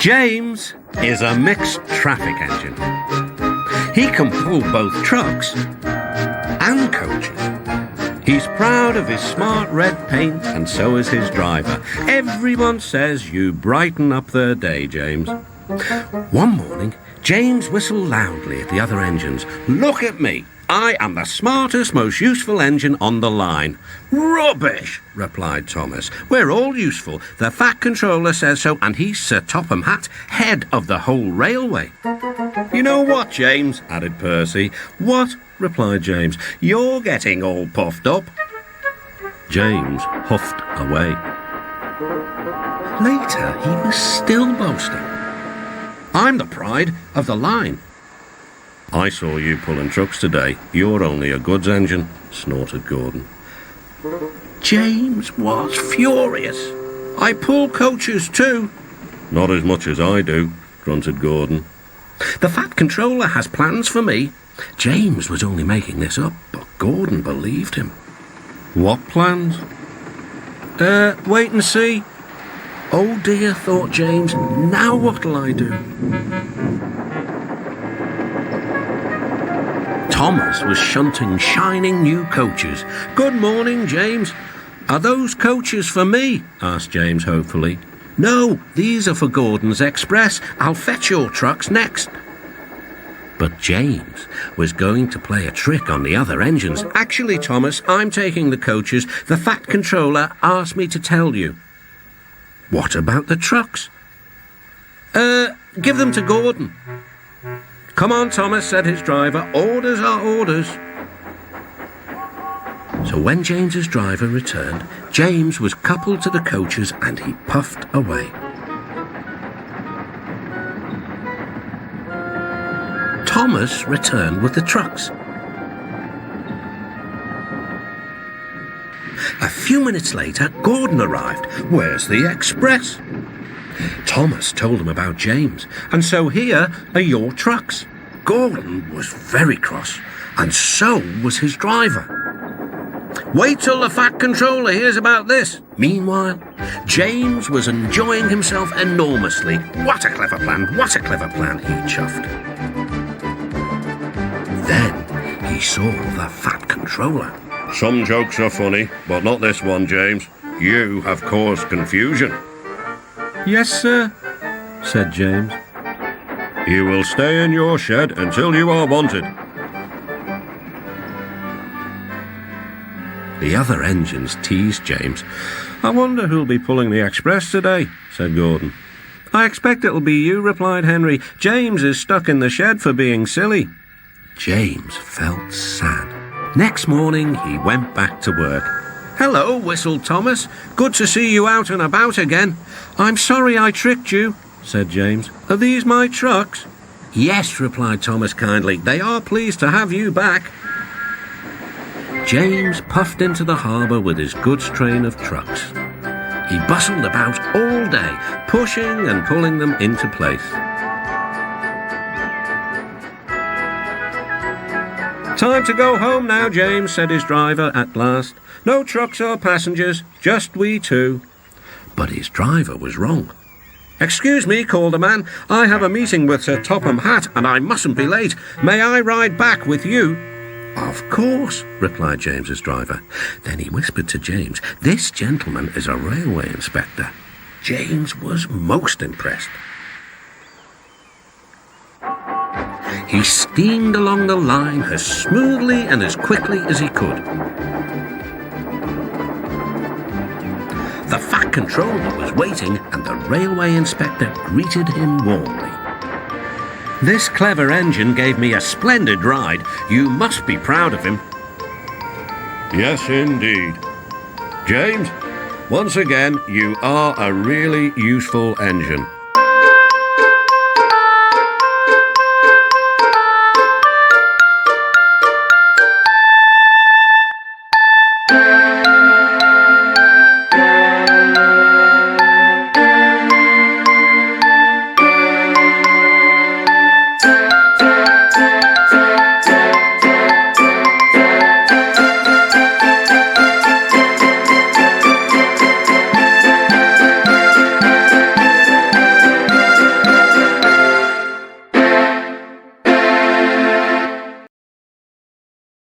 James is a mixed traffic engine. He can pull both trucks and coaches. He's proud of his smart red paint, and so is his driver. Everyone says you brighten up their day, James. One morning, James whistled loudly at the other engines. "Look at me! I am the smartest, most useful engine on the line." "Rubbish," replied Thomas. "We're all useful. The Fat Controller says so, and he's Sir Topham Hatt, head of the whole railway." "You know what, James?" added Percy. "What?" replied James. "You're getting all puffed up." James huffed away. Later, he was still boasting. "I'm the pride of the line." "I saw you pulling trucks today. You're only a goods engine," snorted Gordon. James was furious. "I pull coaches too." "Not as much as I do," grunted Gordon. "The Fat Controller has plans for me." James was only making this up, but Gordon believed him. "What plans?" Wait and see." "Oh dear," thought James, "now what'll I do?" Thomas was shunting shining new coaches. "Good morning, James." "Are those coaches for me?" asked James hopefully. "No, these are for Gordon's Express. I'll fetch your trucks next." But James was going to play a trick on the other engines. "Actually, Thomas, I'm taking the coaches. The Fat Controller asked me to tell you." "What about the trucks?" Give them to Gordon." "Come on, Thomas," said his driver. "Orders are orders." So when James's driver returned, James was coupled to the coaches and he puffed away. Thomas returned with the trucks. A few minutes later, Gordon arrived. "Where's the express?" Thomas told him about James, and so here are your trucks. Gordon was very cross, and so was his driver. "Wait till the Fat Controller hears about this." Meanwhile, James was enjoying himself enormously. "What a clever plan, what a clever plan," he chuffed. Then he saw the Fat Controller. "Some jokes are funny, but not this one, James. You have caused confusion." "Yes, sir," said James. "You will stay in your shed until you are wanted." The other engines teased James. "I wonder who'll be pulling the express today," said Gordon. "I expect it'll be you," replied Henry. "James is stuck in the shed for being silly." James felt sad. Next morning he went back to work. "Hello," whistled Thomas. "Good to see you out and about again." "I'm sorry I tricked you," said James. "Are these my trucks?" "Yes," replied Thomas kindly. "They are pleased to have you back." James puffed into the harbour with his goods train of trucks. He bustled about all day, pushing and pulling them into place. "Time to go home now, James," said his driver at last. "No trucks or passengers, just we two." But his driver was wrong. "Excuse me," called a man. "I have a meeting with Sir Topham Hatt, and I mustn't be late. May I ride back with you?" "Of course," replied James's driver. Then he whispered to James, "This gentleman is a railway inspector." James was most impressed. He steamed along the line as smoothly and as quickly as he could. The Fat Controller was waiting, and the railway inspector greeted him warmly. "This clever engine gave me a splendid ride. You must be proud of him." "Yes, indeed. James, once again, you are a really useful engine."